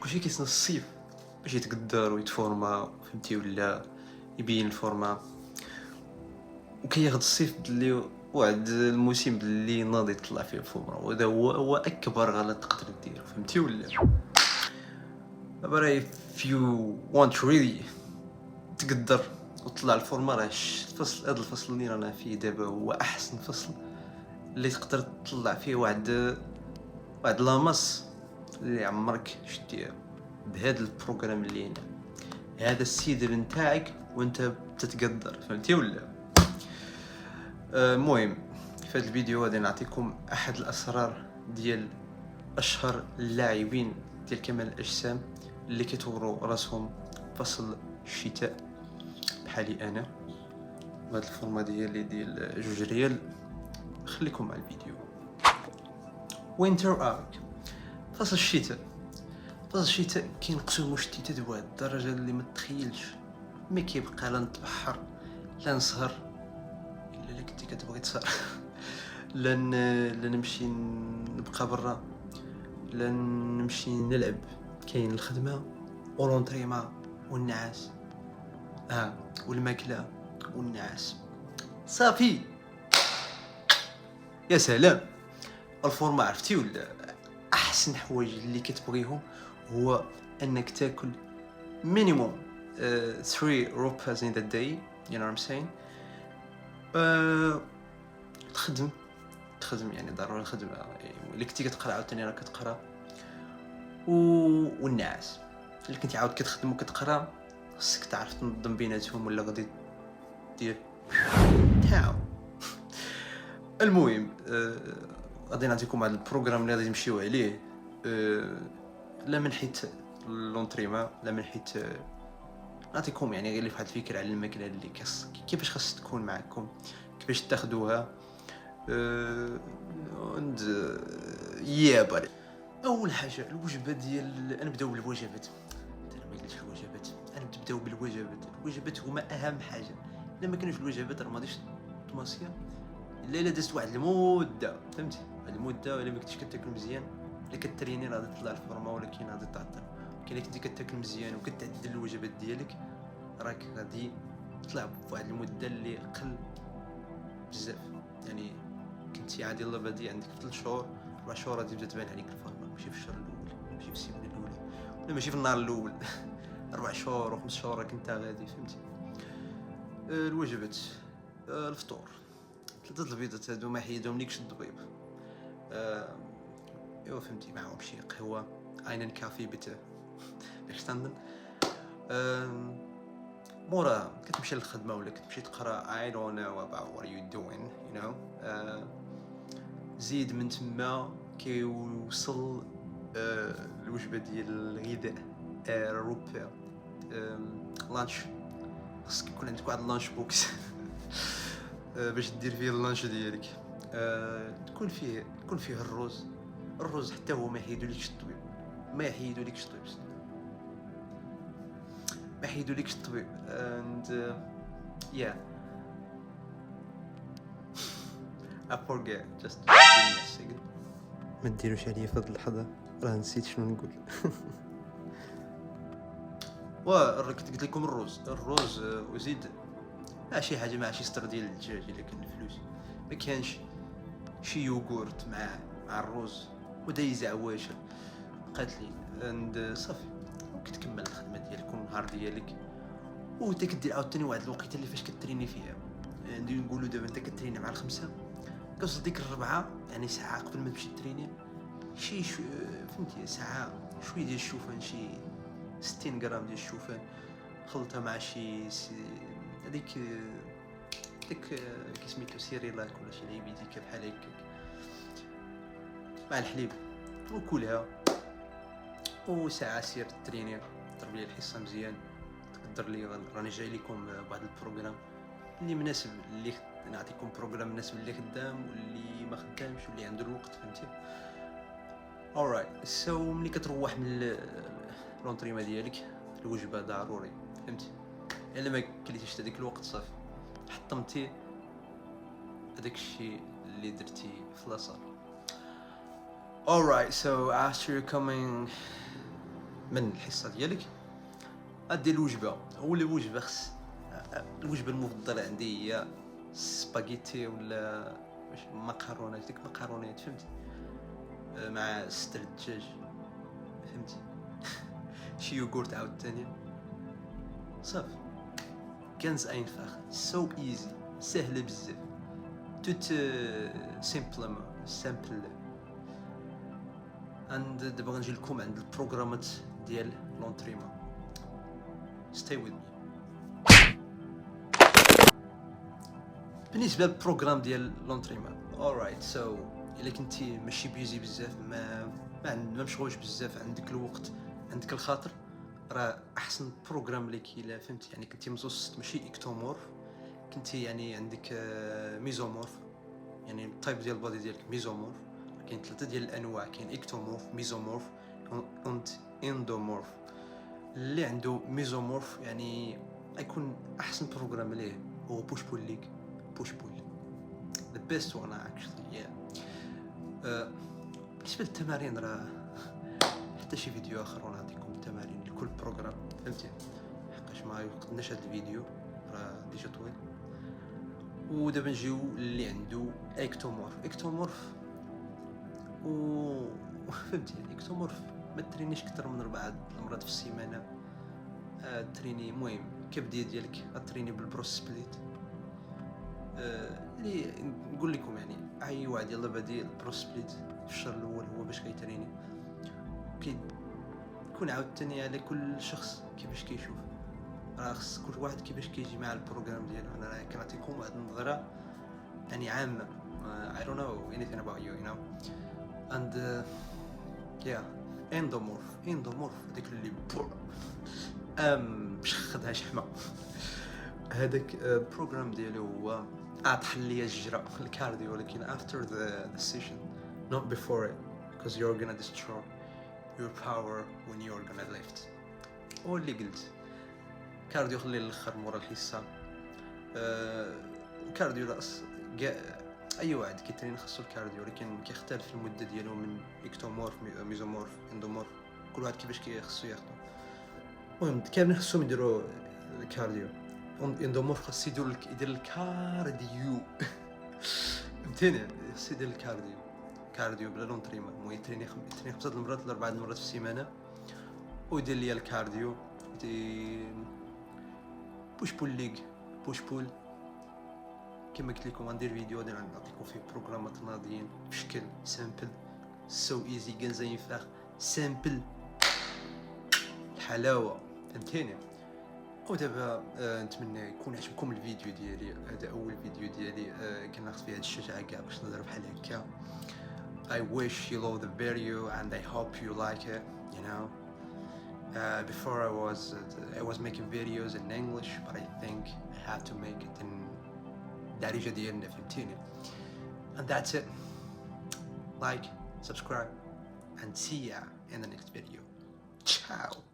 كلشي كيستنى الصيف باش يتقدر ويتفورما، فهمتي، ولا يبين الفورما. وكياخد الصيف بلي واحد الموسم اللي ناضي يطلع فيه الفورما، وهذا هو اكبر غلط تقدر ديرو، فهمتي ولا. دابا if you want really تقدر وتطلع الفورما، راه الفصل هذا الفصل اللي رانا فيه دابا هو احسن فصل اللي تقدر تطلع فيه واحد لاماس اللي عمرك شتيها بهذا البروغرام اللي هنا. هذا السيدر نتاعك وانت بتتقدر، فهمتي ولا. المهم في هذا الفيديو غادي نعطيكم احد الاسرار ديال اشهر اللاعبين ديال كمال الاجسام اللي كيطوروا راسهم فصل الشتاء بحالي انا. وهاد الفورما ديال 2 ريال. خليكم مع الفيديو. وينتر ارك، فصل الشتاء. فصل الشتاء كينقسموا الشتيتات بواحد الدرجه اللي ما تخيلش. ما كيبقى لا نتبحر لا نسهر، الا كنتي كتبغي تسهر لا نمشي نبقى برا، لا نمشي نلعب. كاين الخدمه ولونطريما والنعاس، والماكله والنعاس، صافي. يا سلام. الفورما عرفتي ولا. احسن حوايج اللي كتبغيهم هو انك تاكل مينيموم 3 روباز in the day, you know what I'm saying. تخدم يعني ضروري الخدمه. اللي كنتي كتقرا عاوتاني راه كتقرا والنعاس. اللي كنتي عاود كتخدم وكتقرا خصك تعرف تنظم بيناتهم ولا غادي دير تاو. المهم غادي نعطيكم هذا البروغرام اللي غادي نمشيو عليه. لا من حيت لونطريما، لا من حيت نعطيكم يعني غير واحد الفكره على الماكله اللي كيفاش خاص تكون معكم، كيفاش تاخذوها. and باري. اول حاجه الوجبه ديال نبداو بالوجبات. انا ما قلتش الوجبات، انا نبداو بالوجبات. الوجبات هما اهم حاجه. الا ما كانوش الوجبات راه ما غاديش تماسيا الا دازت واحد المده، فهمتي، واحد المده. الا ما كنتيش كتاكل مزيان، الا كتريني راه غادي تطلع الفورما، ولكن غادي تعطل. كاين كنتي كتاكل مزيان وكتعدل الوجبات ديالك، راك غادي تطلع بواحد المده اللي قل بزاف. يعني كنتي عادي الله بادي عندك 3 شهور 4 شهور غادي تبدا تبان عليك الفورما، ماشي في الشهر الاول، ماشي في السيمانه الاولى، ولا ماشي في النهار الاول 4 شهور و5 شهور راك انت غادي، فهمتي. الوجبات، الفطور 3 البيضات هادو ما حيدهم ليكش الضبيب. ايوا فهمتي، معاهم شي قهوه einen Kaffee bitte verstanden. مورا كتمشي للخدمه ولا كتمشي تقرا I don't know about what you doing, you know. زيد من تما كيوصل الوجبه ديال الغذاء الروبا. لانش، خصك يكون عندك واحد لانش بوكس باش دير فيه اللانش ديالك. تكون فيه الرز حتى هو ما يحيدولكش الطبيب، ما يحيدولكش الطبيب. and yeah I forget just give me a second. ما ديروش عليا في هاد اللحظه، راه نسيت شنو نقول. كنت قلت لكم الرز وزيد شي حاجه مع شي سطر ديال الدجاج الا كان الفلوس. ما كانش شي يوغورت مع الرز ودايز عواشر بقات لي اند صافي. وكتكمل الخدمه ديالك والنهار ديالك، وانت كدير عاوتاني واحد الوقيته اللي فاش كتريني فيها. نديرو نقولوا دابا انت كتريني مع 5 كتوصل ديك 4 يعني ساعه قبل ما تمشي تريني، فهمتي، ساعه شويه ديال الشوفان، شي 60 غرام ديال الشوفان خلطها مع شي هذيك كيسميتو سيريلاك ولا شي لعيبه بحال هكاك مع الحليب، وكلها. وساعه سير تريني، ضرب لي الحصه مزيان، تقدر لي راني جاي لكم بواحد البروغرام اللي مناسب، اللي نعطيكم بروغرام مناسب اللي خدام واللي ما خدامش واللي عنده الوقت، فهمتي. alright سو ملي كتروح من لونطريما ديالك الوجبه ضروري، فهمتي. الا ما كليتيش هذيك الوقت صافي حطمتي هذاك الشيء اللي درتي في لاصال. alright so after coming من الحصه ديالك غدير الوجبه. الوجبه خص الوجبه المفضله عندي هي سباغيتي ولا مكرونات، ديك مكرونات فهمتي، مع ستر الدجاج فهمتي. شي يوغورت عاوتاني صافي. ganz einfach, so easy, سهله بزاف، توت سامبل. عند دابا غنجي لكم عند البروغرامات ديال لونطريمون. stay with me. بالنسبه للبروغرام ديال لونطريمون alright, so الا كنتي ماشي بيزي بزاف، ما مشغولش بزاف، عندك الوقت عندك الخاطر، راه احسن بروغرام ليك الا فهمتي. يعني كنتي مزوست ماشي اكتومورف، كنتي يعني عندك ميزومورف، يعني التايب ديال البادي ديالك ميزومورف. كاين 3 ديال الانواع، كاين اكتومورف، ميزومورف اند اندومورف. اللي عنده ميزومورف يعني يكون احسن بروغرام ليه هو بوش بول ليغ. بوش بول the best one actually, yeah. بالنسبه للتمارين راه حتى شي فيديو اخر ونعطيكم التمارين لكل بروغرام فهمتي، حقاش ما يقدناش هذا الفيديو راه ديجا طويل. ودابا نجيو اللي عنده اكتومورف و فهمتي. يعني اكتومورف ما ترينيش اكثر من 4 المرات في السيمانه. تريني المهم كبديه ديالك غتريني بالبروس سبليت. اللي نقول لكم يعني اي واحد يلا بادي البروس سبليت في الشهر الاول هو باش كيتريني، كيكون عاوتاني على كل شخص كيفاش كيشوف. راه خص كل واحد كيفاش كيجي مع البروغرام ديالو. انا راه كنعطيكم واحد النظره يعني عامه. I don't know anything about you, you know. And yeah, endomorph داك اللي مشخدها شحمه. هذاك البروغرام ديالو هو طحن ليا الجرة الكارديو، ولكن after the session not before it, because you're gonna destroy your power when you're gonna lift. واللي قلت كارديو خليه للاخر مورا الحصه. الكارديو راس اي واحد كيترين خاصو الكارديو، ولكن كيختلف المده ديالو من اكتومورف ميزومورف اندومورف، كل واحد كيفاش كيخصو ياخذو. المهم كاملين خصهم يديروا الكارديو. اندومورف خاص يدير الكارديو فهمتيني، خاص يدير الكارديو بلا لونطريمون. المهم يتريني 5 المرات ل 4 المرات في السيمانه، ويدير ليا الكارديو. بوش بول ليغ، بوش بول كما قلت لكم. غندير فيديو غادي نعطيكم فيه بروغرامات رياضيين بشكل سامبل، سو ايزي كنزا ينفع سامبل الحلاوه فهمتيني. ودابا نتمنى يكون عجبكم الفيديو ديالي. هذا اول فيديو ديالي كناخذ فيه هاد الشجاعه كاع باش نهضر بحال هكا. I wish you love the video and I hope you like it, you know. Before I was making videos in English, but I think I have to make it in دارجة ديالنا فهمتيني. And that's it. Like, subscribe and see ya in the next video. Ciao.